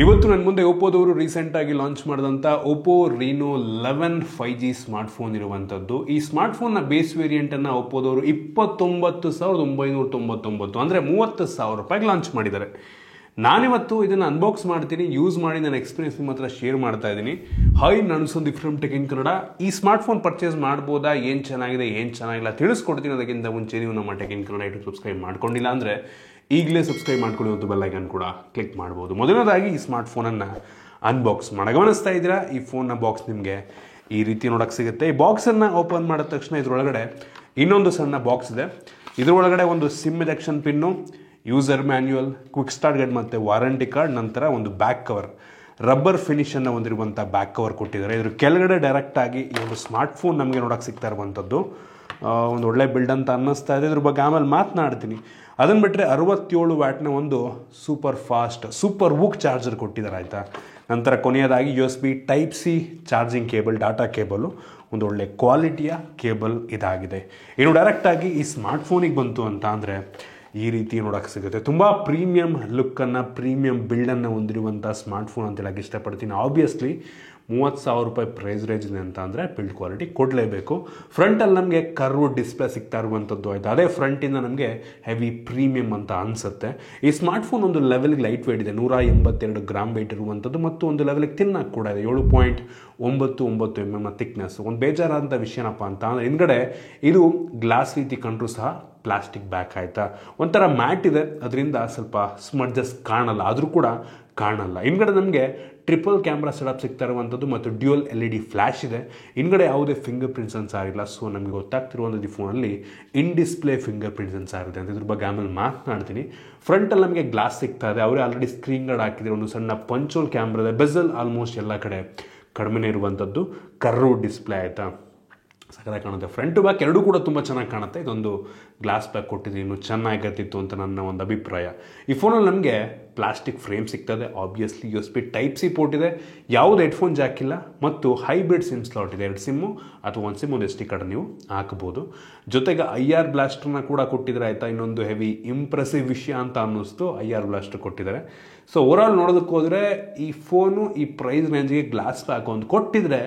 ಇವತ್ತು ನನ್ನ ಮುಂದೆ ಒಪ್ಪೋದವರು ರೀಸೆಂಟಾಗಿ ಲಾಂಚ್ ಮಾಡಿದಂಥ ಒಪ್ಪೋ ರೀನೋ 11 5G ಸ್ಮಾರ್ಟ್ಫೋನ್ ಇರುವಂಥದ್ದು. ಈ ಸ್ಮಾರ್ಟ್ಫೋನ್ನ ಬೇಸ್ ವೇರಿಯಂಟನ್ನು ಒಪ್ಪೋದವರು 29,999 ಅಂದರೆ 30,000 ರೂಪಾಯಿಗೆ ಲಾಂಚ್ ಮಾಡಿದ್ದಾರೆ. ನಾನಿವತ್ತು ಇದನ್ನು ಅನ್ಬಾಕ್ಸ್ ಮಾಡ್ತೀನಿ, ಯೂಸ್ ಮಾಡಿ ನನ್ನ ಎಕ್ಸ್ಪೀರಿಯನ್ಸ್ ನಿಮ್ಮ ಹತ್ರ ಶೇರ್ ಮಾಡ್ತಾ ಇದ್ದೀನಿ. ನಾನು Sandeep from tech in Kannada. ಈ ಸ್ಮಾರ್ಟ್ಫೋನ್ ಪರ್ಚೇಸ್ ಮಾಡ್ಬೋದಾ, ಏನು ಚೆನ್ನಾಗಿದೆ ಏನು ಚೆನ್ನಾಗಿಲ್ಲ ತಿಳಿಸ್ಕೊಡ್ತೀನಿ. ಅದಕ್ಕಿಂತ ಮುಂಚೆ ನೀವು ನಮ್ಮ tech in Kannada YouTube subscribe ಮಾಡ್ಕೊಂಡಿಲ್ಲ ಅಂದರೆ ಈಗಲೇ ಸಬ್ಸ್ಕ್ರೈಬ್ ಮಾಡ್ಕೊಳ್ಳಿ ಮತ್ತು ಬೆಲ್ ಐಕಾನ್ ಕೂಡ ಕ್ಲಿಕ್ ಮಾಡ್ಬೋದು. ಮೊದಲನೇದಾಗಿ ಈ ಸ್ಮಾರ್ಟ್ಫೋನನ್ನು ಅನ್ಬಾಕ್ಸ್ ಮಾಡಿ ಗಮನಿಸ್ತಾ ಇದ್ದೀರಾ. ಈ ಫೋನ್ನ ಬಾಕ್ಸ್ ನಿಮಗೆ ಈ ರೀತಿ ನೋಡೋಕ್ಕೆ ಸಿಗುತ್ತೆ. ಈ ಬಾಕ್ಸನ್ನು ಓಪನ್ ಮಾಡಿದ ತಕ್ಷಣ ಇದರೊಳಗಡೆ ಇನ್ನೊಂದು ಸಣ್ಣ ಬಾಕ್ಸ್ ಇದೆ. ಇದರೊಳಗಡೆ ಒಂದು sim ejection pin, user manual, quick start guide ಮತ್ತು ವಾರಂಟಿ ಕಾರ್ಡ್, ನಂತರ ಒಂದು ಬ್ಯಾಕ್ ಕವರ್, ರಬ್ಬರ್ ಫಿನಿಷನ್ನು ಹೊಂದಿರುವಂಥ ಬ್ಯಾಕ್ ಕವರ್ ಕೊಟ್ಟಿದ್ದಾರೆ. ಇದ್ರ ಕೆಳಗಡೆ ಡೈರೆಕ್ಟಾಗಿ ಈ ಒಂದು ಸ್ಮಾರ್ಟ್ಫೋನ್ ನಮಗೆ ನೋಡೋಕ್ಕೆ ಸಿಗ್ತಾ ಇರುವಂಥದ್ದು ಒಂದು ಒಳ್ಳೆ ಬಿಲ್ಡ್ ಅಂತ ಅನ್ನಿಸ್ತಾ ಇದೆ. ಇದ್ರ ಬಗ್ಗೆ ಆಮೇಲೆ ಮಾತನಾಡ್ತೀನಿ. ಅದನ್ನು ಬಿಟ್ಟರೆ 67 ವ್ಯಾಟ್ನ ಒಂದು ಸೂಪರ್ ಫಾಸ್ಟ್ ಸೂಪರ್ ವೂಕ್ ಚಾರ್ಜರ್ ಕೊಟ್ಟಿದ್ದಾರೆ ಆಯಿತಾ. ನಂತರ ಕೊನೆಯದಾಗಿ USB Type-C charging cable, data cable, ಒಂದು ಒಳ್ಳೆ ಕ್ವಾಲಿಟಿಯ ಕೇಬಲ್ ಇದಾಗಿದೆ. ಇನ್ನು ಡೈರೆಕ್ಟಾಗಿ ಈ ಸ್ಮಾರ್ಟ್ಫೋನಿಗೆ ಬಂತು ಅಂತ ಅಂದರೆ ಈ ರೀತಿ ನೋಡೋಕ್ಕೆ ಸಿಗುತ್ತೆ. ತುಂಬ ಪ್ರೀಮಿಯಂ ಲುಕ್ಕನ್ನು, ಪ್ರೀಮಿಯಂ ಬಿಲ್ಡನ್ನು ಹೊಂದಿರುವಂಥ ಸ್ಮಾರ್ಟ್ಫೋನ್ ಅಂತ ಹೇಳಕ್ಕೆ ಇಷ್ಟಪಡ್ತೀನಿ. ಆಬ್ವಿಯಸ್ಲಿ 30,000 ರೂಪಾಯಿ ಪ್ರೈಸ್ ರೇಂಜ್ ಇದೆ ಅಂತ ಅಂದರೆ ಬಿಲ್ಡ್ ಕ್ವಾಲಿಟಿ ಕೊಡಲೇಬೇಕು. ಫ್ರಂಟಲ್ಲಿ ನಮಗೆ ಕರ್ವ್ ಡಿಸ್ಪ್ಲೇ ಸಿಗ್ತಾ ಇರುವಂಥದ್ದು ಆಯಿತು. ಅದೇ ಫ್ರಂಟಿಂದ ನಮಗೆ ಹೆವಿ ಪ್ರೀಮಿಯಂ ಅಂತ ಅನಿಸುತ್ತೆ. ಈ ಸ್ಮಾರ್ಟ್ಫೋನ್ ಒಂದು ಲೆವೆಲ್ಗೆ ಲೈಟ್ ವೇಟ್ ಇದೆ, 182 ಗ್ರಾಮ್ ವೇಟ್ ಇರುವಂಥದ್ದು, ಮತ್ತು ಒಂದು ಲೆವೆಲ್ಗೆ ತಿನ್ನಕ್ಕೆ ಕೂಡ ಇದೆ, 7.99 mm ಥಿಕ್ನೆಸ್. ಒಂದು ಬೇಜಾರಾದಂಥ ವಿಷಯನಪ್ಪ ಅಂತ ಅಂದರೆ ಹಿಂದ್ಗಡೆ ಇದು ಗ್ಲಾಸ್ ರೀತಿ ಕಂಡ್ರೂ ಸಹ ಪ್ಲಾಸ್ಟಿಕ್ ಬ್ಯಾಕ್ ಆಯಿತಾ. ಒಂಥರ ಮ್ಯಾಟ್ ಇದೆ, ಅದರಿಂದ ಸ್ವಲ್ಪ ಸ್ಮಡ್ಜಸ್ ಕಾಣಲ್ಲ, ಆದರೂ ಕೂಡ ಕಾಣಲ್ಲ. ಹಿಂದ್ಗಡೆ ನಮಗೆ ಟ್ರಿಪಲ್ ಕ್ಯಾಮ್ರಾ ಸೆಟಪ್ ಸಿಗ್ತಾ ಇರುವಂಥದ್ದು ಮತ್ತು ಡ್ಯೂಯಲ್ LED ಫ್ಲ್ಯಾಶ್ ಇದೆ. ಹಿಂದ್ಗಡೆ ಯಾವುದೇ ಫಿಂಗರ್ ಪ್ರಿಂಟ್ ಸೆನ್ಸಾರ್ ಇಲ್ಲ. ಸೊ ನಮಗೆ ಗೊತ್ತಾಗ್ತಿರುವಂಥದ್ದು ಈ ಫೋನಲ್ಲಿ in display fingerprint sensor ಇದೆ ಅಂತ. ಇದ್ರ ಬಗ್ಗೆ ಆಮೇಲೆ ಮಾತನಾಡ್ತೀನಿ. ಫ್ರಂಟಲ್ಲಿ ನಮಗೆ ಗ್ಲಾಸ್ ಸಿಗ್ತಾ ಇದೆ. ಅವರೇ ಆಲ್ರೆಡಿ ಸ್ಕ್ರೀನ್ ಗಾರ್ಡ್ ಹಾಕಿದ್ರೆ, ಒಂದು ಸಣ್ಣ ಪಂಚೋಲ್ ಕ್ಯಾಮ್ರಾ ಇದೆ. ಬೆಸಲ್ ಆಲ್ಮೋಸ್ಟ್ ಎಲ್ಲ ಕಡೆ ಕಡಿಮೆನೇ ಇರುವಂಥದ್ದು, ಕರ್ವ್ ಡಿಸ್ಪ್ಲೇ ಆಯಿತಾ, ಸಕ್ಕತ್ತಾಗಿ ಕಾಣುತ್ತೆ. ಫ್ರಂಟ್ ಟು ಬ್ಯಾಕ್ ಎರಡೂ ಕೂಡ ತುಂಬ ಚೆನ್ನಾಗಿ ಕಾಣುತ್ತೆ. ಇದೊಂದು ಗ್ಲಾಸ್ ಬ್ಯಾಕ್ ಕೊಟ್ಟಿದ್ದೀನಿ, ಇನ್ನೂ ಚೆನ್ನಾಗಿರ್ತಿತ್ತು ಅಂತ ನನ್ನ ಒಂದು ಅಭಿಪ್ರಾಯ. ಈ ಫೋನಲ್ಲಿ ನಮಗೆ ಪ್ಲಾಸ್ಟಿಕ್ ಫ್ರೇಮ್ ಸಿಗ್ತದೆ. ಆಬ್ವಿಯಸ್ಲಿ USB Type-C ಪೋರ್ಟ್ ಇದೆ, ಯಾವುದೇ ಹೆಡ್ಫೋನ್ ಜಾಕ್ ಇಲ್ಲ, ಮತ್ತು ಹೈಬ್ರಿಡ್ ಸಿಮ್ ಸ್ಲಾಟ್ ಇದೆ. 2 ಸಿಮ್ಮು ಅಥವಾ ಒಂದು ಸಿಮ್, ಒಂದು SD ಕಾರ್ಡ್ ನೀವು ಹಾಕ್ಬೋದು. ಜೊತೆಗೆ IR ಬ್ಲಾಸ್ಟರ್ನ ಕೂಡ ಕೊಟ್ಟಿದ್ದಾರೆ ಆಯಿತಾ. ಇನ್ನೊಂದು ಹೆವಿ ಇಂಪ್ರೆಸಿವ್ ವಿಷಯ ಅಂತ ಅನ್ನಿಸ್ತು, IR ಬ್ಲಾಸ್ಟರ್ ಕೊಟ್ಟಿದ್ದಾರೆ. ಸೊ ಓವರಾಲ್ ನೋಡೋದಕ್ಕೆ ಹೋದರೆ ಈ ಫೋನು ಈ ಪ್ರೈಸ್ ರೇಂಜ್ಗೆ ಗ್ಲಾಸ್ ಬ್ಯಾಕ್ ಒಂದು ಕೊಟ್ಟಿದ್ರೆ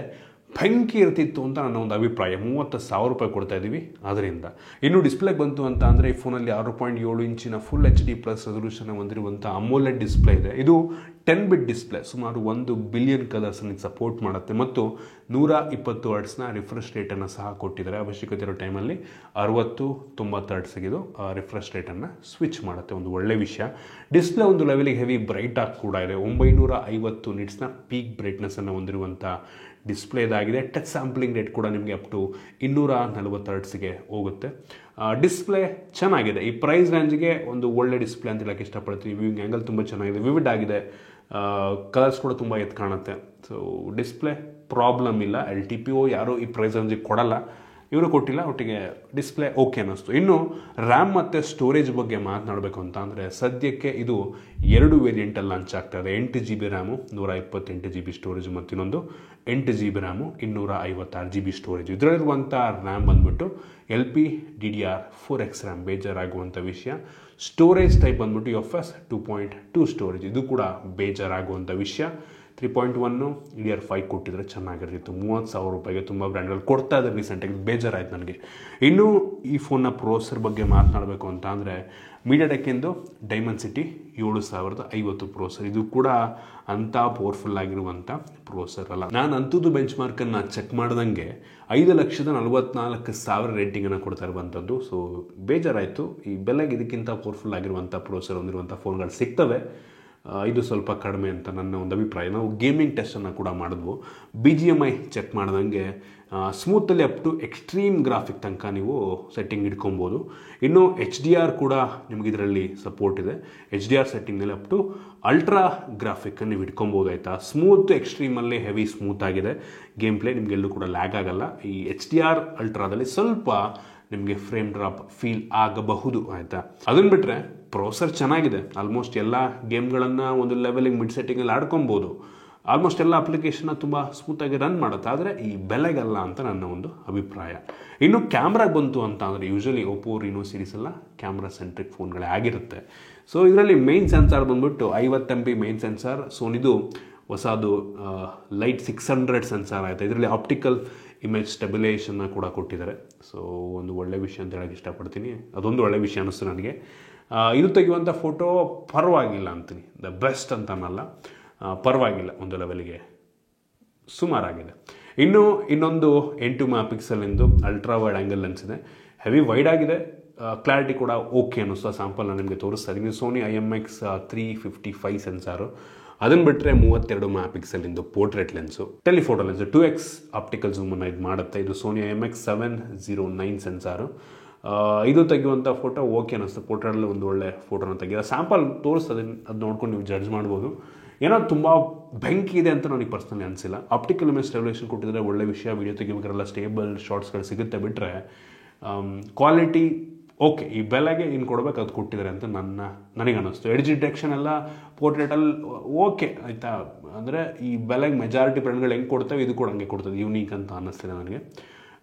ಬೆಂಕಿ ಇರ್ತಿತ್ತು ಅಂತ ನನ್ನ ಒಂದು ಅಭಿಪ್ರಾಯ. 30,000 ರೂಪಾಯಿ ಕೊಡ್ತಾ ಇದ್ದೀವಿ ಅದರಿಂದ. ಇನ್ನು ಡಿಸ್ಪ್ಲೇಗೆ ಬಂತು ಅಂತ ಅಂದರೆ ಈ ಫೋನಲ್ಲಿ 6.7 ಇಂಚಿನ ಫುಲ್ HD+ ರೆಸಲ್ಯೂಷನ್ ಹೊಂದಿರುವಂಥ AMOLED ಡಿಸ್ಪ್ಲೇ ಇದೆ. ಇದು 10 ಬಿಟ್ ಡಿಸ್ಪ್ಲೇ, ಸುಮಾರು 1 ಬಿಲಿಯನ್ ಕಲರ್ಸನ್ನು ಸಪೋರ್ಟ್ ಮಾಡುತ್ತೆ, ಮತ್ತು 120 ಹರ್ಟ್ಸ್ನ ರಿಫ್ರೆಶ್ ರೇಟನ್ನು ಸಹ ಕೊಟ್ಟಿದ್ದಾರೆ. ಅವಶ್ಯಕತೆ ಇರೋ ಟೈಮಲ್ಲಿ 60-90 ಹರ್ಟ್ಸ್ಗೆ ಇದು ರಿಫ್ರೆಶ್ ರೇಟನ್ನು ಸ್ವಿಚ್ ಮಾಡುತ್ತೆ, ಒಂದು ಒಳ್ಳೆ ವಿಷಯ. ಡಿಸ್ಪ್ಲೇ ಒಂದು ಲೆವೆಲಿಗೆ ಹೆವಿ ಬ್ರೈಟ್ ಆಗಿ ಕೂಡ ಇದೆ. 950 ನಿಟ್ಸ್ನ ಪೀಕ್ ಬ್ರೈಟ್ನೆಸ್ಸನ್ನು ಹೊಂದಿರುವಂಥ ಡಿಸ್ಪ್ಲೇ ಇದಾಗಿದೆ. ಟಚ್ ಸ್ಯಾಂಪ್ಲಿಂಗ್ ರೇಟ್ ಕೂಡ ನಿಮಗೆ ಅಪ್ ಟು 240 ಹರ್ಟ್ಸ್ಗೆ ಹೋಗುತ್ತೆ. ಡಿಸ್ಪ್ಲೇ ಚೆನ್ನಾಗಿದೆ. ಈ ಪ್ರೈಸ್ ರೇಂಜ್ಗೆ ಒಂದು ಒಳ್ಳೆ ಡಿಸ್ಪ್ಲೇ ಅಂತ ಹೇಳಕ್ಕೆ ಇಷ್ಟಪಡ್ತೀವಿ. ವ್ಯೂವಿಂಗ್ ಆ್ಯಂಗಲ್ ತುಂಬ ಚೆನ್ನಾಗಿದೆ, ವಿವಿಡ್ ಆಗಿದೆ, ಕಲರ್ಸ್ ಕೂಡ ತುಂಬ ಎದ್ದು ಕಾಣುತ್ತೆ. ಸೊ ಡಿಸ್ಪ್ಲೇ ಪ್ರಾಬ್ಲಮ್ ಇಲ್ಲ. LTPO ಯಾರೂ ಈ ಪ್ರೈಸ್ ರೇಂಜಿಗೆ ಕೊಡಲ್ಲ, ಇವರು ಕೊಟ್ಟಿಲ್ಲ, ಒಟ್ಟಿಗೆ ಡಿಸ್ಪ್ಲೇ ಓಕೆ ಅನ್ನಿಸ್ತು. ಇನ್ನು ರ್ಯಾಮ್ ಮತ್ತು ಸ್ಟೋರೇಜ್ ಬಗ್ಗೆ ಮಾತನಾಡಬೇಕು ಅಂತ ಅಂದರೆ ಸದ್ಯಕ್ಕೆ ಇದು 2 ವೇರಿಯಂಟಲ್ಲಿ ಲಾಂಚ್ ಆಗ್ತಾ ಇದೆ. 8 GB ರ್ಯಾಮು, 128 GB ಸ್ಟೋರೇಜ್, ಮತ್ತು ಇನ್ನೊಂದು 8 GB ರ್ಯಾಮು, 256 GB ಸ್ಟೋರೇಜ್. ಇದರಲ್ಲಿರುವಂಥ ರ್ಯಾಮ್ ಬಂದುಬಿಟ್ಟು LPDDR4X ರ್ಯಾಮ್, ಬೇಜಾರಾಗುವಂಥ ವಿಷಯ. ಸ್ಟೋರೇಜ್ ಟೈಪ್ ಬಂದುಬಿಟ್ಟು UFS 2.2 ಸ್ಟೋರೇಜ್, ಇದು ಕೂಡ ಬೇಜಾರಾಗುವಂಥ ವಿಷಯ. 3.1 DDR5 ಕೊಟ್ಟಿದ್ರೆ ಚೆನ್ನಾಗಿರ್ತಿತ್ತು. 30,000 ರೂಪಾಯಿಗೆ ತುಂಬ ಬ್ರ್ಯಾಂಡ್ಗಳು ಕೊಡ್ತಾ ಇದ್ದಾರೆ ರೀಸೆಂಟಾಗಿ, ಬೇಜಾರಾಯ್ತು ನನಗೆ. ಇನ್ನು ಈ ಫೋನ್ನ ಪ್ರೋಸೆಸರ್ ಬಗ್ಗೆ ಮಾತನಾಡಬೇಕು ಅಂತ ಅಂದರೆ ಮೀಡಿಯಾಟೆಕ್ಕಿಂದು Dimensity 7050 ಪ್ರೋಸೆಸರ್. ಇದು ಕೂಡ ಅಂಥ ಪವರ್ಫುಲ್ ಆಗಿರುವಂಥ ಪ್ರೋಸೆಸರ್ ಅಲ್ಲ. ನಾನು ಅಂಥದ್ದು ಬೆಂಚ್ ಮಾರ್ಕನ್ನು ಚೆಕ್ ಮಾಡ್ದಂಗೆ 5,44,000 ರೇಟಿಂಗನ್ನು ಕೊಡ್ತಾ ಇರುವಂಥದ್ದು. ಸೊ ಬೇಜಾರಾಯಿತು. ಈ ಬೆಲೆಗೆ ಇದಕ್ಕಿಂತ ಪವರ್ಫುಲ್ ಆಗಿರುವಂಥ ಪ್ರೋಸೆಸರ್ ಹೊಂದಿರುವಂಥ ಫೋನ್ಗಳು ಸಿಗ್ತವೆ, ಇದು ಸ್ವಲ್ಪ ಕಡಿಮೆ ಅಂತ ನನ್ನ ಒಂದು ಅಭಿಪ್ರಾಯ. ನಾವು ಗೇಮಿಂಗ್ ಟೆಸ್ಟನ್ನು ಕೂಡ ಮಾಡಿದ್ವು. BGMI ಚೆಕ್ ಮಾಡ್ದಂಗೆ ಸ್ಮೂತಲ್ಲಿ ಅಪ್ ಟು ಎಕ್ಸ್ಟ್ರೀಮ್ ಗ್ರಾಫಿಕ್ ತನಕ ನೀವು ಸೆಟ್ಟಿಂಗ್ ಇಟ್ಕೊಬೋದು. ಇನ್ನು HDR ಕೂಡ ನಿಮಗೆ ಇದರಲ್ಲಿ ಸಪೋರ್ಟ್ ಇದೆ. HDR ಸೆಟ್ಟಿಂಗ್ನಲ್ಲಿ ಅಪ್ ಟು ಅಲ್ಟ್ರಾ ಗ್ರಾಫಿಕ್ಕನ್ನು ನೀವು ಇಟ್ಕೊಬೋದು ಆಯಿತಾ. ಸ್ಮೂತ್ ಎಕ್ಸ್ಟ್ರೀಮಲ್ಲಿ ಹೆವಿ ಸ್ಮೂತ್ ಆಗಿದೆ. ಗೇಮ್ ಪ್ಲೇ ನಿಮಗೆಲ್ಲೂ ಕೂಡ ಲ್ಯಾಗ್ ಆಗಲ್ಲ. ಈ HDR ಅಲ್ಟ್ರಾದಲ್ಲಿ ಸ್ವಲ್ಪ ನಿಮಗೆ ಫ್ರೇಮ್ ಡ್ರಾಪ್ ಫೀಲ್ ಆಗಬಹುದು ಆಯಿತಾ. ಅದನ್ನು ಬಿಟ್ಟರೆ ಪ್ರೋಸೆಸರ್ ಚೆನ್ನಾಗಿದೆ. ಆಲ್ಮೋಸ್ಟ್ ಎಲ್ಲ ಗೇಮ್ಗಳನ್ನು ಒಂದು ಲೆವೆಲಿಗೆ ಮಿಡ್ ಸೆಟ್ಟಿಂಗಲ್ಲಿ ಆಡ್ಕೊಬೋದು. ಆಲ್ಮೋಸ್ಟ್ ಎಲ್ಲ ಅಪ್ಲಿಕೇಶನ್ನ ತುಂಬ ಸ್ಮೂತಾಗಿ ರನ್ ಮಾಡುತ್ತೆ. ಆದರೆ ಈ ಬೆಲೆಗಲ್ಲ ಅಂತ ನನ್ನ ಒಂದು ಅಭಿಪ್ರಾಯ. ಇನ್ನು ಕ್ಯಾಮ್ರಾಗೆ ಬಂತು ಅಂತ ಅಂದರೆ ಯೂಶಲಿ ಒಪ್ಪೋ ರೀನೋ ಸೀರೀಸ್ ಎಲ್ಲ ಕ್ಯಾಮ್ರಾ ಸೆಂಟ್ರಿಕ್ ಫೋನ್ಗಳೇ ಆಗಿರುತ್ತೆ. ಸೊ ಇದರಲ್ಲಿ ಮೇನ್ ಸೆನ್ಸಾರ್ ಬಂದ್ಬಿಟ್ಟು 50 MP ಮೇನ್ ಸೆನ್ಸಾರ್. ಸೋನಿದು ಹೊಸದು ಲೈಟ್ 600 ಸೆನ್ಸಾರ್ ಆಯಿತು. ಇದರಲ್ಲಿ ಆಪ್ಟಿಕಲ್ ಇಮೇಜ್ ಸ್ಟೆಬಿಲೈಸೇಷನ್ನ ಕೂಡ ಕೊಟ್ಟಿದ್ದಾರೆ. ಸೊ ಒಂದು ಒಳ್ಳೆ ವಿಷಯ ಅಂತ ಹೇಳೋಕ್ಕೆ ಇಷ್ಟಪಡ್ತೀನಿ. ಅದೊಂದು ಒಳ್ಳೆ ವಿಷಯ ಅನ್ನಿಸ್ತು ನನಗೆ. ಇದು ತೆಗೆಯುವಂಥ ಫೋಟೋ ಪರವಾಗಿಲ್ಲ ಅಂತೀನಿ, ದ ಬೆಸ್ಟ್ ಅಂತ ಅನ್ನಲ್ಲ, ಪರವಾಗಿಲ್ಲ, ಒಂದು ಲೆವೆಲ್ಗೆ ಸುಮಾರಾಗಿದೆ. ಇನ್ನೊಂದು 8 MP ultra wide angle lens ಇದೆ. ಹೆವಿ ವೈಡ್ ಆಗಿದೆ, ಕ್ಲಾರಿಟಿ ಕೂಡ ಓಕೆ ಅನ್ನಿಸ್ತು. ಸ್ಯಾಂಪಲ್ ನಾನು ನಿಮಗೆ ತೋರಿಸ್ತಾ ಇದ್ದೀನಿ. Sony IMX 355 sensor. ಅದನ್ನು ಬಿಟ್ಟರೆ 32 MP portrait lens, telephoto lens 2x optical ಝೂಮನ್ನು ಇದು ಮಾಡುತ್ತೆ. ಇದು ಸೋನಿ IMX 709 ಸೆನ್ಸಾರು. ಇದು ತೆಗೆಯುವಂಥ ಫೋಟೋ ಓಕೆ ಅನ್ನಿಸ್ತು. ಪೋರ್ಟ್ರೇಟಲ್ಲಿ ಒಂದು ಒಳ್ಳೆ ಫೋಟೋನ ತೆಗೆದ. ಸ್ಯಾಂಪಲ್ ತೋರಿಸ್ತದೆ, ಅದು ನೋಡ್ಕೊಂಡು ನೀವು ಜಡ್ಜ್ ಮಾಡ್ಬೋದು. ಏನೋ ತುಂಬ ಬೆಂಕಿ ಇದೆ ಅಂತ ನನಗೆ ಪರ್ಸ್ನಲಿ ಅನಿಸಿಲ್ಲ. ಆಪ್ಟಿಕಲ್ ಇಮೇಜ್ ಸ್ಟೆಬಿಲೈಸೇಷನ್ ಕೊಟ್ಟಿದ್ರೆ ಒಳ್ಳೆ ವಿಷಯ. ವೀಡಿಯೋ ತೆಗಿಬೇಕಾರೆಲ್ಲ ಸ್ಟೇಬಲ್ ಶಾರ್ಟ್ಸ್ಗಳು ಸಿಗುತ್ತೆ. ಬಿಟ್ಟರೆ ಕ್ವಾಲಿಟಿ ಓಕೆ, ಈ ಬೆಲೆಗೆ ಇನ್ನು ಕೊಡಬೇಕು, ಅದು ಕೊಟ್ಟಿದ್ದಾರೆ ಅಂತ ನನಗೆ ಅನ್ನಿಸ್ತು. ಎಡ್ಜ್ ಡಿಟೆಕ್ಷನ್ ಎಲ್ಲ ಪೋರ್ಟ್ರೇಟಲ್ಲಿ ಓಕೆ ಆಯಿತಾ. ಅಂದರೆ ಈ ಬೆಲೆಗೆ ಮೆಜಾರಿಟಿ ಬ್ರ್ಯಾಂಡ್ಗಳು ಹೆಂಗೆ ಕೊಡ್ತೇವೆ, ಇದು ಕೂಡ ಹಂಗೆ ಕೊಡ್ತದೆ. ಯೂನೀಕ್ ಅಂತ ಅನ್ನಿಸ್ತಿದೆ ನನಗೆ.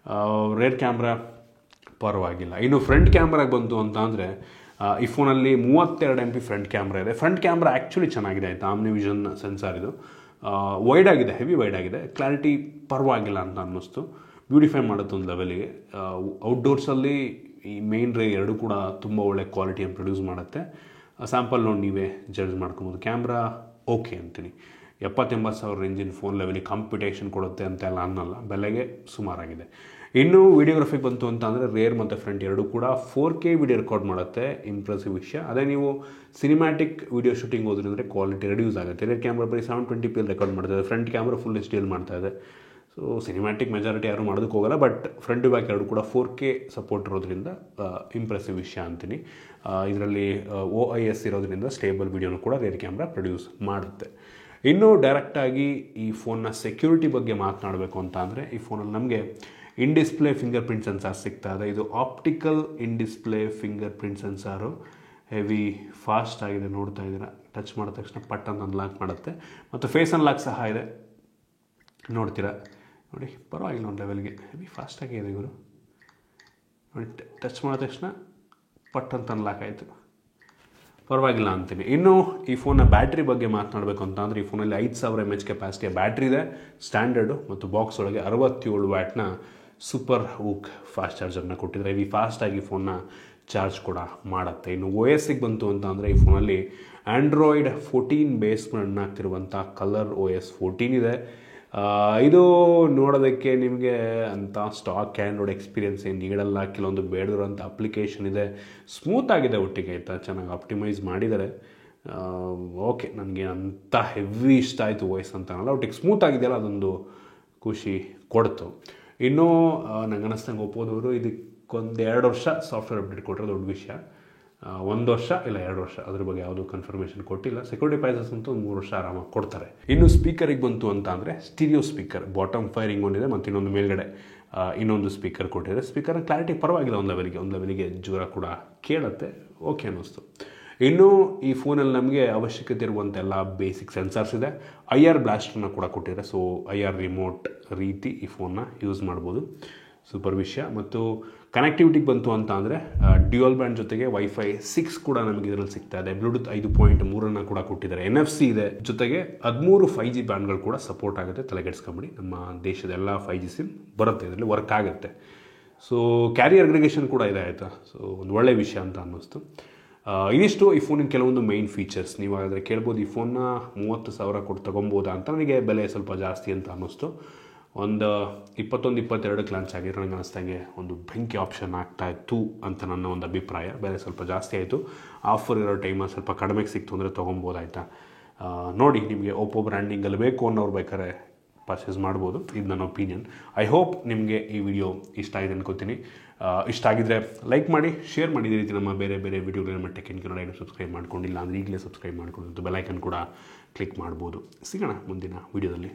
ರೇರ್ ಕ್ಯಾಮ್ರಾ ಪರವಾಗಿಲ್ಲ. ಇನ್ನು ಫ್ರಂಟ್ ಕ್ಯಾಮ್ರಾಗೆ ಬಂತು ಅಂತ ಅಂದರೆ ಈ ಫೋನಲ್ಲಿ 32 MP ಫ್ರಂಟ್ ಕ್ಯಾಮ್ರಾ ಇದೆ. ಫ್ರಂಟ್ ಕ್ಯಾಮ್ರಾ ಆ್ಯಕ್ಚುಲಿ ಚೆನ್ನಾಗಿದೆ ಆಯಿತಾ. ಆಮ್ನಿ ವಿಷನ್ ಸೆನ್ಸಾರ್ ಇದು. ವೈಡ್ ಆಗಿದೆ, ಹೆವಿ ವೈಡ್ ಆಗಿದೆ. ಕ್ಲಾರಿಟಿ ಪರವಾಗಿಲ್ಲ ಅಂತ ಅನ್ನಿಸ್ತು. ಬ್ಯೂಟಿಫೈ ಮಾಡುತ್ತೆ ಒಂದು ಲೆವೆಲಿಗೆ. ಔಟ್ಡೋರ್ಸಲ್ಲಿ ಈ ಮೇನ್ ರೇ ಎರಡೂ ಕೂಡ ತುಂಬ ಒಳ್ಳೆ ಕ್ವಾಲಿಟಿಯನ್ನು ಪ್ರೊಡ್ಯೂಸ್ ಮಾಡುತ್ತೆ. ಸ್ಯಾಂಪಲ್ ನೋಡಿ ನೀವೇ ಜಡ್ಜ್ ಮಾಡ್ಕೊಬೋದು. ಕ್ಯಾಮ್ರಾ ಓಕೆ ಅಂತೀನಿ. 70-80 ಸಾವಿರ ರೇಂಜಿನ ಫೋನ್ ಲೆವೆಲಿಗೆ ಕಾಂಪಿಟೇಷನ್ ಕೊಡುತ್ತೆ ಅಂತೆಲ್ಲ ಅನ್ನಲ್ಲ, ಬೆಲೆಗೆ ಸುಮಾರಾಗಿದೆ. ಇನ್ನು ವಿಡಿಯೋಗ್ರಫಿಗೆ ಬಂತು ಅಂತ ಅಂದರೆ ರೇರ್ ಮತ್ತು ಫ್ರಂಟ್ ಎರಡೂ ಕೂಡ 4K ವಿಡಿಯೋ ರೆಕಾರ್ಡ್ ಮಾಡುತ್ತೆ. ಇಂಪ್ರೆಸಿವ್ ವಿಷಯ. ಅದೇ ನೀವು ಸಿನಿಮ್ಯಾಟಿಕ್ ವಿಡಿಯೋ ಶೂಟಿಂಗ್ ಹೋದ್ರಿಂದ ಕ್ವಾಲಿಟಿ ರೆಡ್ಯೂಸ್ ಆಗುತ್ತೆ. ರೇರ್ ಕ್ಯಾಮ್ರಾ ಬರೀ 720p ರೆಕಾರ್ಡ್ ಮಾಡ್ತಾಯಿದೆ. ಫ್ರಂಟ್ ಕ್ಯಾಮ್ರಾ ಫುಲ್ HD ಮಾಡ್ತಾ ಇದೆ. ಸೊ ಸಿನಿಮ್ಯಾಟಿಕ್ ಮೆಜಾರಿಟಿ ಯಾರು ಮಾಡೋದಕ್ಕೆ ಹೋಗಲ್ಲ. ಬಟ್ ಫ್ರಂಟ್ ಬ್ಯಾಕ್ ಎರಡು ಕೂಡ 4K ಸಪೋರ್ಟ್ ಇರೋದ್ರಿಂದ ಇಂಪ್ರೆಸಿವ್ ವಿಷಯ ಅಂತೀನಿ. ಇದರಲ್ಲಿ OIS ಇರೋದ್ರಿಂದ ಸ್ಟೇಬಲ್ ವಿಡಿಯೋನು ಕೂಡ ರೇರ್ ಕ್ಯಾಮ್ರಾ ಪ್ರೊಡ್ಯೂಸ್ ಮಾಡುತ್ತೆ. ಇನ್ನು ಡೈರೆಕ್ಟಾಗಿ ಈ ಫೋನ್ನ ಸೆಕ್ಯೂರಿಟಿ ಬಗ್ಗೆ ಮಾತನಾಡಬೇಕು ಅಂತ ಅಂದರೆ ಈ ಫೋನಲ್ಲಿ ನಮಗೆ in display fingerprint sensor ಸಿಗ್ತಾ ಇದೆ. ಇದು optical in display fingerprint sensor. Heavy fast ಆಗಿದೆ, ನೋಡ್ತಾ ಇದ್ದೀರಾ. ಟಚ್ ಮಾಡಿದ ತಕ್ಷಣ ಪಟ್ಟನ್ನು ಅನ್ಲಾಕ್ ಮಾಡುತ್ತೆ. ಮತ್ತು ಫೇಸ್ ಅನ್ಲಾಕ್ ಸಹ ಇದೆ, ನೋಡ್ತೀರಾ. ನೋಡಿ ಪರವಾಗಿಲ್ಲ, ಒಂದು ಲೆವೆಲ್ಗೆ ಹೆವಿ ಫಾಸ್ಟಾಗಿದೆ ಇವರು. ನೋಡಿ ಟಚ್ ಮಾಡಿದ ತಕ್ಷಣ ಪಟ್ಟಂತ ಅನ್ಲಾಕ್ ಆಯಿತು, ಪರವಾಗಿಲ್ಲ ಅಂತೀನಿ. ಇನ್ನು ಈ ಫೋನ್ನ ಬ್ಯಾಟ್ರಿ ಬಗ್ಗೆ ಮಾತನಾಡಬೇಕು ಅಂತ ಅಂದರೆ ಈ ಫೋನಲ್ಲಿ 5000 mAh ಕೆಪಾಸಿಟಿಯ ಬ್ಯಾಟ್ರಿ ಇದೆ ಸ್ಟ್ಯಾಂಡರ್ಡು. ಮತ್ತು ಬಾಕ್ಸ್ ಒಳಗೆ 67 ವ್ಯಾಟ್ನ ಸೂಪರ್ ಹೂಕ್ ಫಾಸ್ಟ್ ಚಾರ್ಜರ್ನ ಕೊಟ್ಟಿದ್ದಾರೆ. ಹೆವಿ ಫಾಸ್ಟಾಗಿ ಫೋನ್ನ ಚಾರ್ಜ್ ಕೂಡ ಮಾಡುತ್ತೆ. ಇನ್ನು OSಗೆ ಬಂತು ಅಂತ ಅಂದರೆ ಈ ಫೋನಲ್ಲಿ ಆ್ಯಂಡ್ರಾಯ್ಡ್ 14 ಬೇಸ್ ರನ್ ಆಗ್ತಿರುವಂಥ ಕಲರ್ OS 14 ಇದೆ. ಇದು ನೋಡೋದಕ್ಕೆ ನಿಮಗೆ ಅಂಥ ಸ್ಟಾಕ್ ಆ್ಯಂಡ್ರಾಯ್ಡ್ ಎಕ್ಸ್ಪೀರಿಯನ್ಸ್ ಏನು ನೀಡಲ್ಲ. ಕೆಲವೊಂದು ಬೇಡದಿರೋಂಥ ಅಪ್ಲಿಕೇಶನ್ ಇದೆ. ಸ್ಮೂತಾಗಿದೆ ಒಟ್ಟಿಗೆ ಆಯಿತಾ, ಚೆನ್ನಾಗಿ ಆಪ್ಟಿಮೈಸ್ ಮಾಡಿದ್ದಾರೆ. ಓಕೆ, ನನಗೆ ಅಂಥ ಹೆವಿ ಇಷ್ಟ ಆಯಿತು OS ಅಂತ ಅನ್ನಲ್ಲ, ಒಟ್ಟಿಗೆ ಸ್ಮೂತಾಗಿದೆಯಲ್ಲ ಅದೊಂದು ಖುಷಿ ಕೊಡ್ತು. ಇನ್ನೂ ನಂಗೆ ಅನ್ನಿಸ್ತಂಗೆ ಒಪ್ಪೋದವರು ಇದಕ್ಕೊಂದು 2 ವರ್ಷ ಸಾಫ್ಟ್ವೇರ್ ಅಪ್ಡೇಟ್ ಕೊಟ್ಟರೆ ದೊಡ್ಡ ವಿಷಯ. 1 ವರ್ಷ ಇಲ್ಲ 2 ವರ್ಷ, ಅದ್ರ ಬಗ್ಗೆ ಯಾವುದೂ ಕನ್ಫರ್ಮೇಷನ್ ಕೊಟ್ಟಿಲ್ಲ. ಸೆಕ್ಯೂರಿಟಿ ಪ್ರೈಸಸ್ ಅಂತೂ 3 ವರ್ಷ ಆರಾಮಾಗಿ ಕೊಡ್ತಾರೆ. ಇನ್ನು ಸ್ಪೀಕರಿಗೆ ಬಂತು ಅಂತ ಅಂದರೆ ಸ್ಟೀರಿಯೋ ಸ್ಪೀಕರ್, ಬಾಟಮ್ ಫೈರಿಂಗ್ ಒಂದಿದೆ ಮತ್ತು ಇನ್ನೊಂದು ಮೇಲ್ಗಡೆ ಇನ್ನೊಂದು ಸ್ಪೀಕರ್ ಕೊಟ್ಟಿದ್ದಾರೆ. ಸ್ಪೀಕರ್ನ ಕ್ಲಾರಿಟಿ ಪರವಾಗಿಲ್ಲ, ಒಂದು ಲೆವೆಲಿಗೆ ಜೋರ ಕೂಡ ಕೇಳುತ್ತೆ. ಓಕೆ ಅನ್ನಿಸ್ತು. ಇನ್ನು ಈ ಫೋನಲ್ಲಿ ನಮಗೆ ಅವಶ್ಯಕತೆ ಇರುವಂಥ ಎಲ್ಲ ಬೇಸಿಕ್ ಸೆನ್ಸಾರ್ಸ್ ಇದೆ. IR ಬ್ಲಾಸ್ಟರ್ನ ಕೂಡ ಕೊಟ್ಟಿದ್ದಾರೆ. ಸೊ IR ರಿಮೋಟ್ ರೀತಿ ಈ ಫೋನ್ನ ಯೂಸ್ ಮಾಡ್ಬೋದು. ಸೂಪರ್ ವಿಷಯ. ಮತ್ತು ಕನೆಕ್ಟಿವಿಟಿಗೆ ಬಂತು ಅಂತ ಅಂದರೆ ಡ್ಯುಯಲ್ ಬ್ಯಾಂಡ್ ಜೊತೆಗೆ Wi-Fi 6 ಕೂಡ ನಮಗೆ ಇದರಲ್ಲಿ ಸಿಗ್ತಾ ಇದೆ. ಬ್ಲೂಟೂತ್ 5.3 ಕೂಡ ಕೊಟ್ಟಿದ್ದಾರೆ. NFC ಇದೆ. ಜೊತೆಗೆ 13 5G ಬ್ಯಾಂಡ್ಗಳು ಕೂಡ ಸಪೋರ್ಟ್ ಆಗುತ್ತೆ. ತಲೆಗೆಡ್ಸ್ಕೊಂಬಿಡಿ, ನಮ್ಮ ದೇಶದ ಎಲ್ಲ 5G ಸಿಮ್ ಬರುತ್ತೆ, ಇದರಲ್ಲಿ ವರ್ಕ್ ಆಗುತ್ತೆ. ಸೊ ಕ್ಯಾರಿಯರ್ ಅಗ್ರಿಗೇಷನ್ ಕೂಡ ಇದೆ ಆಯಿತಾ. ಸೊ ಒಂದು ಒಳ್ಳೆಯ ವಿಷಯ ಅಂತ ಅನ್ನಿಸ್ತು. ಇದಿಷ್ಟು ಈ ಫೋನಿನ ಕೆಲವೊಂದು ಮೈನ್ ಫೀಚರ್ಸ್. ನೀವು ಹಾಗಾದರೆ ಕೇಳ್ಬೋದು ಈ ಫೋನ್ನ 30,000 ಕೊಟ್ಟು ತೊಗೊಬೋದಾ ಅಂತ. ನನಗೆ ಬೆಲೆ ಸ್ವಲ್ಪ ಜಾಸ್ತಿ ಅಂತ ಅನ್ನಿಸ್ತು. ಒಂದು 21-22 ಲಾಂಚ್ ಆಗಿರೋ ನನಗೆ ಅನ್ನಿಸ್ದಂಗೆ ಒಂದು ಬೆಂಕಿ ಆಪ್ಷನ್ ಆಗ್ತಾಯಿತ್ತು ಅಂತ ನನ್ನ ಒಂದು ಅಭಿಪ್ರಾಯ. ಬೆಲೆ ಸ್ವಲ್ಪ ಜಾಸ್ತಿ ಆಯಿತು. ಆಫರ್ ಇರೋ ಟೈಮಲ್ಲಿ ಸ್ವಲ್ಪ ಕಡಿಮೆಗೆ ಸಿಕ್ತು ಅಂದರೆ ತೊಗೊಬೋದಾಯ್ತಾ. ನೋಡಿ, ನಿಮಗೆ ಓಪೋ ಬ್ರ್ಯಾಂಡಿಂಗಲ್ಲಿ ಬೇಕು ಅನ್ನೋರು ಬೇಕಾದ್ರೆ ಪರ್ಚೇಸ್ ಮಾಡ್ಬೋದು. ಇದು ನನ್ನ ಒಪಿನಿಯನ್. ಐ ಹೋಪ್ ನಿಮಗೆ ಈ ವಿಡಿಯೋ ಇಷ್ಟ ಆಗಿದೆ ಅನ್ಕೋತೀನಿ. ಇಷ್ಟ ಆಗಿದ್ದರೆ ಲೈಕ್ ಮಾಡಿ, ಶೇರ್ ಮಾಡಿ. ಇದೇ ರೀತಿ ನಮ್ಮ ಬೇರೆ ವಿಡಿಯೋಗಳು ನಮ್ಮ ಟೆಕ್ ಇನ್ ಕನ್ನಡ ಸಬ್ಸ್ಕ್ರೈಬ್ ಮಾಡ್ಕೊಂಡಿಲ್ಲ ಅಂದರೆ ಈಗಲೇ ಸಬ್ಸ್ಕ್ರೈಬ್ ಮಾಡ್ಕೊಂಡು ಬೆಲ್ ಐಕನ್ ಕೂಡ ಕ್ಲಿಕ್ ಮಾಡ್ಬೋದು. ಸಿಗೋಣ ಮುಂದಿನ ವಿಡಿಯೋದಲ್ಲಿ.